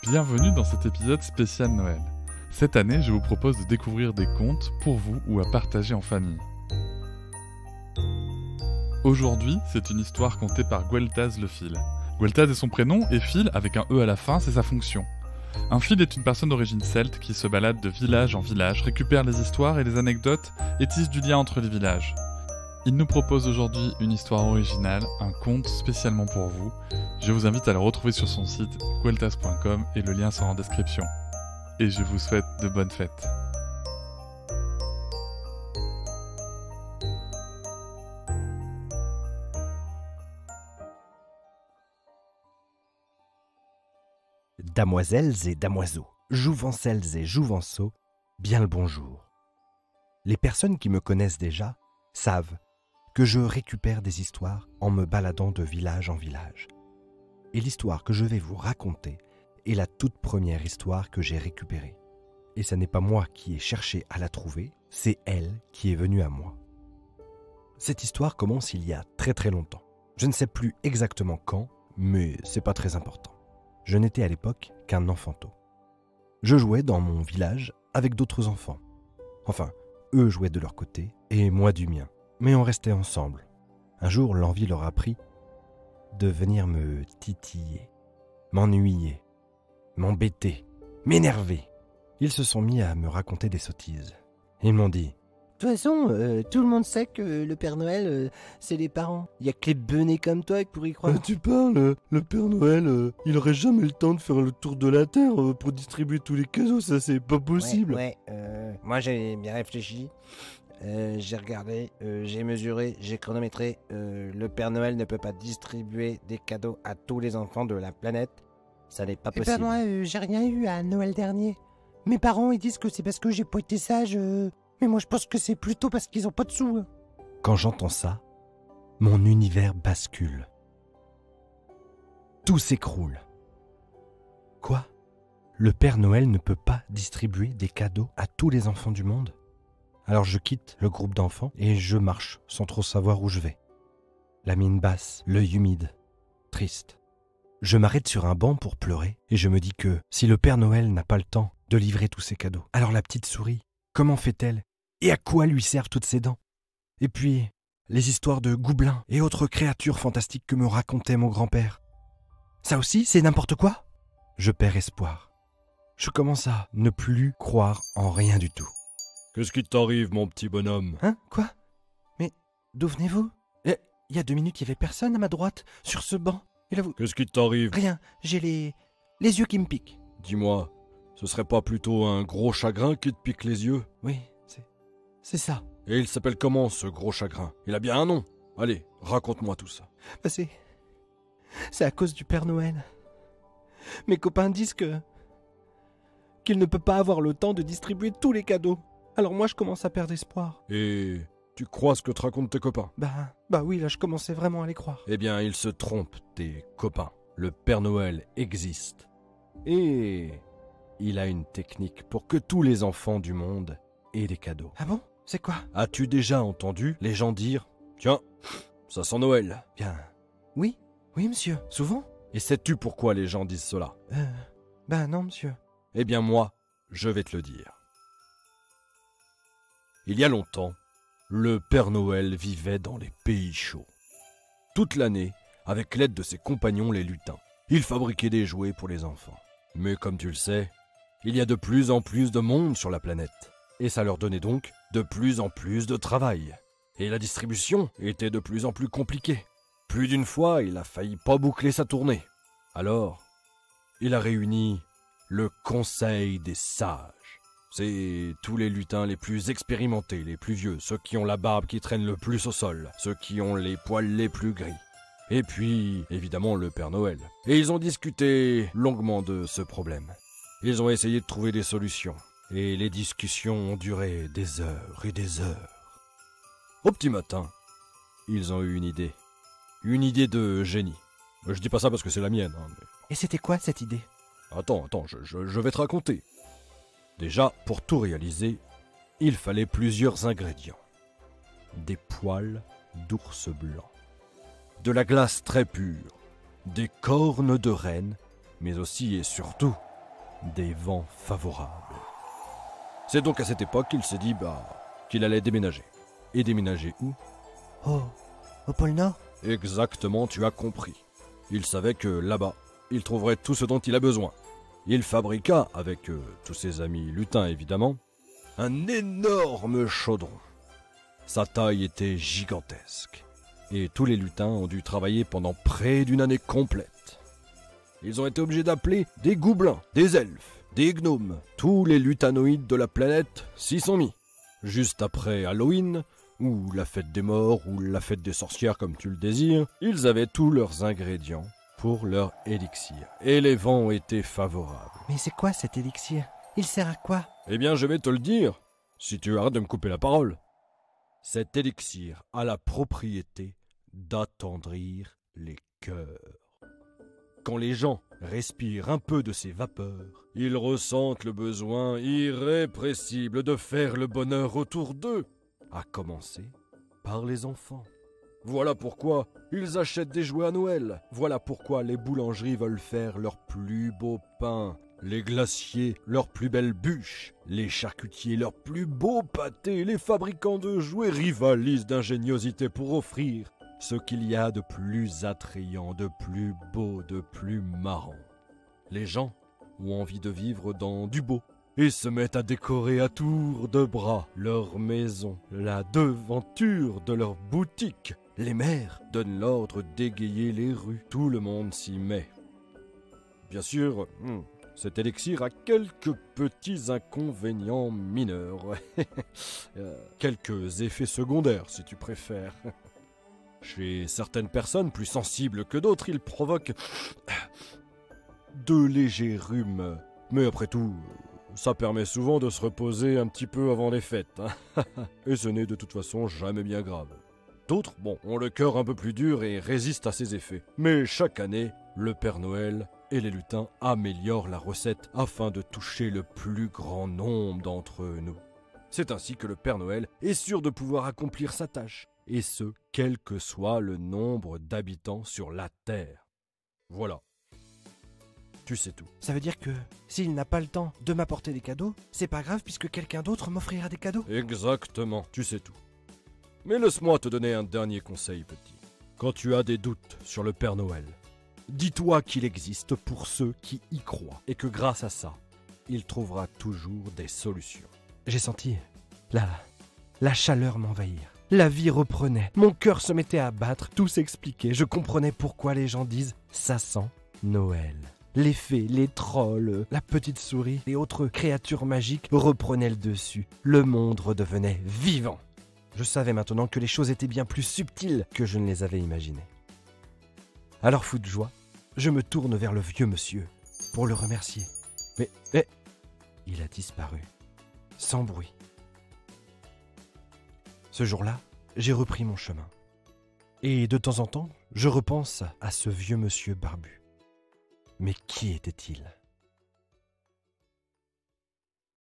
Bienvenue dans cet épisode spécial Noël. Cette année, je vous propose de découvrir des contes pour vous ou à partager en famille. Aujourd'hui, c'est une histoire contée par Gueltaz le fil. Gueltaz est son prénom et fil, avec un E à la fin, c'est sa fonction. Un fil est une personne d'origine celte qui se balade de village en village, récupère les histoires et les anecdotes et tisse du lien entre les villages. Il nous propose aujourd'hui une histoire originale, un conte spécialement pour vous. Je vous invite à le retrouver sur son site gueltaz.com et le lien sera en description. Et je vous souhaite de bonnes fêtes. Damoiselles et damoiseaux, jouvencelles et jouvenceaux, bien le bonjour. Les personnes qui me connaissent déjà savent que je récupère des histoires en me baladant de village en village. Et l'histoire que je vais vous raconter est la toute première histoire que j'ai récupérée. Et ce n'est pas moi qui ai cherché à la trouver, c'est elle qui est venue à moi. Cette histoire commence il y a très très longtemps. Je ne sais plus exactement quand, mais c'est pas très important. Je n'étais à l'époque qu'un enfanteau. Je jouais dans mon village avec d'autres enfants. Enfin, eux jouaient de leur côté et moi du mien. Mais on restait ensemble. Un jour, l'envie leur a pris de venir me titiller, m'ennuyer, m'embêter, m'énerver. Ils se sont mis à me raconter des sottises. Ils m'ont dit: De toute façon, tout le monde sait que le Père Noël, c'est les parents. Il y a que les benets comme toi qui pourraient y croire. Tu parles, le Père Noël, il aurait jamais le temps de faire le tour de la Terre pour distribuer tous les cadeaux, ça c'est pas possible. Moi j'ai bien réfléchi. J'ai regardé, j'ai mesuré, j'ai chronométré. Le Père Noël ne peut pas distribuer des cadeaux à tous les enfants de la planète. Ça n'est pas possible. Moi, j'ai rien eu à Noël dernier. Mes parents, ils disent que c'est parce que j'ai pas été sage. Mais moi, je pense que c'est plutôt parce qu'ils ont pas de sous. Quand j'entends ça, mon univers bascule. Tout s'écroule. Quoi ? Le Père Noël ne peut pas distribuer des cadeaux à tous les enfants du monde ? Alors je quitte le groupe d'enfants et je marche sans trop savoir où je vais. La mine basse, l'œil humide, triste. Je m'arrête sur un banc pour pleurer et je me dis que si le Père Noël n'a pas le temps de livrer tous ses cadeaux, alors la petite souris, comment fait-elle ? Et à quoi lui servent toutes ses dents ? Et puis, les histoires de gobelins et autres créatures fantastiques que me racontait mon grand-père. Ça aussi, c'est n'importe quoi ? Je perds espoir. Je commence à ne plus croire en rien du tout. Qu'est-ce qui t'arrive, mon petit bonhomme ? Hein ? Quoi ? Mais d'où venez-vous ? Il y a 2 minutes, il n'y avait personne à ma droite, sur ce banc. Et là, vous... Qu'est-ce qui t'arrive ? Rien, j'ai les yeux qui me piquent. Dis-moi, ce serait pas plutôt un gros chagrin qui te pique les yeux ? Oui, c'est ça. Et il s'appelle comment, ce gros chagrin ? Il a bien un nom. Allez, raconte-moi tout ça. Bah c'est à cause du Père Noël. Mes copains disent qu'il ne peut pas avoir le temps de distribuer tous les cadeaux. Alors moi, je commence à perdre espoir. Et tu crois ce que te racontent tes copains ? Bah oui, là, je commençais vraiment à les croire. Eh bien, ils se trompent, tes copains. Le Père Noël existe. Et il a une technique pour que tous les enfants du monde aient des cadeaux. Ah bon ? C'est quoi ? As-tu déjà entendu les gens dire « Tiens, ça sent Noël ». Bien. Oui, monsieur. Souvent ? Et sais-tu pourquoi les gens disent cela ? Non, monsieur. Eh bien moi, je vais te le dire. Il y a longtemps, le Père Noël vivait dans les pays chauds. Toute l'année, avec l'aide de ses compagnons les lutins, il fabriquait des jouets pour les enfants. Mais comme tu le sais, il y a de plus en plus de monde sur la planète. Et ça leur donnait donc de plus en plus de travail. Et la distribution était de plus en plus compliquée. Plus d'une fois, il a failli pas boucler sa tournée. Alors, il a réuni le Conseil des Sages. C'est tous les lutins les plus expérimentés, les plus vieux, ceux qui ont la barbe qui traîne le plus au sol, ceux qui ont les poils les plus gris. Et puis, évidemment, le Père Noël. Et ils ont discuté longuement de ce problème. Ils ont essayé de trouver des solutions. Et les discussions ont duré des heures et des heures. Au petit matin, ils ont eu une idée. Une idée de génie. Je dis pas ça parce que c'est la mienne. Mais... Et c'était quoi cette idée ? Attends, je vais te raconter. Déjà, pour tout réaliser, il fallait plusieurs ingrédients. Des poils d'ours blanc, de la glace très pure, des cornes de renne, mais aussi et surtout des vents favorables. C'est donc à cette époque qu'il s'est dit qu'il allait déménager. Et déménager où? Oh, au pôle Nord? Exactement, tu as compris. Il savait que là-bas, il trouverait tout ce dont il a besoin. Il fabriqua, avec tous ses amis lutins évidemment, un énorme chaudron. Sa taille était gigantesque, et tous les lutins ont dû travailler pendant près d'une année complète. Ils ont été obligés d'appeler des gobelins, des elfes, des gnomes. Tous les lutanoïdes de la planète s'y sont mis. Juste après Halloween, ou la fête des morts, ou la fête des sorcières comme tu le désires, ils avaient tous leurs ingrédients pour leur élixir. Et les vents ont été favorables. Mais c'est quoi cet élixir? Il sert à quoi? Eh bien, je vais te le dire, si tu arrêtes de me couper la parole. Cet élixir a la propriété d'attendrir les cœurs. Quand les gens respirent un peu de ces vapeurs, ils ressentent le besoin irrépressible de faire le bonheur autour d'eux, à commencer par les enfants. Voilà pourquoi ils achètent des jouets à Noël. Voilà pourquoi les boulangeries veulent faire leurs plus beaux pains, les glaciers leurs plus belles bûches, les charcutiers leurs plus beaux pâtés, les fabricants de jouets rivalisent d'ingéniosité pour offrir ce qu'il y a de plus attrayant, de plus beau, de plus marrant. Les gens ont envie de vivre dans du beau et se mettent à décorer à tour de bras leur maison, la devanture de leur boutique. Les maires donnent l'ordre d'égayer les rues. Tout le monde s'y met. Bien sûr, cet élixir a quelques petits inconvénients mineurs. Quelques effets secondaires, si tu préfères. Chez certaines personnes plus sensibles que d'autres, il provoque de légers rhumes. Mais après tout, ça permet souvent de se reposer un petit peu avant les fêtes. Et ce n'est de toute façon jamais bien grave. D'autres, ont le cœur un peu plus dur et résistent à ces effets. Mais chaque année, le Père Noël et les lutins améliorent la recette afin de toucher le plus grand nombre d'entre nous. C'est ainsi que le Père Noël est sûr de pouvoir accomplir sa tâche, et ce, quel que soit le nombre d'habitants sur la Terre. Voilà. Tu sais tout. Ça veut dire que s'il n'a pas le temps de m'apporter des cadeaux, c'est pas grave puisque quelqu'un d'autre m'offrira des cadeaux? Exactement, tu sais tout. Mais laisse-moi te donner un dernier conseil, petit. Quand tu as des doutes sur le Père Noël, dis-toi qu'il existe pour ceux qui y croient, et que grâce à ça, il trouvera toujours des solutions. J'ai senti la chaleur m'envahir. La vie reprenait, mon cœur se mettait à battre, tout s'expliquait, je comprenais pourquoi les gens disent « ça sent Noël ». Les fées, les trolls, la petite souris et autres créatures magiques reprenaient le dessus. Le monde redevenait vivant. Je savais maintenant que les choses étaient bien plus subtiles que je ne les avais imaginées. Alors fou de joie, je me tourne vers le vieux monsieur pour le remercier. Mais il a disparu, sans bruit. Ce jour-là, j'ai repris mon chemin. Et de temps en temps, je repense à ce vieux monsieur barbu. Mais qui était-il ?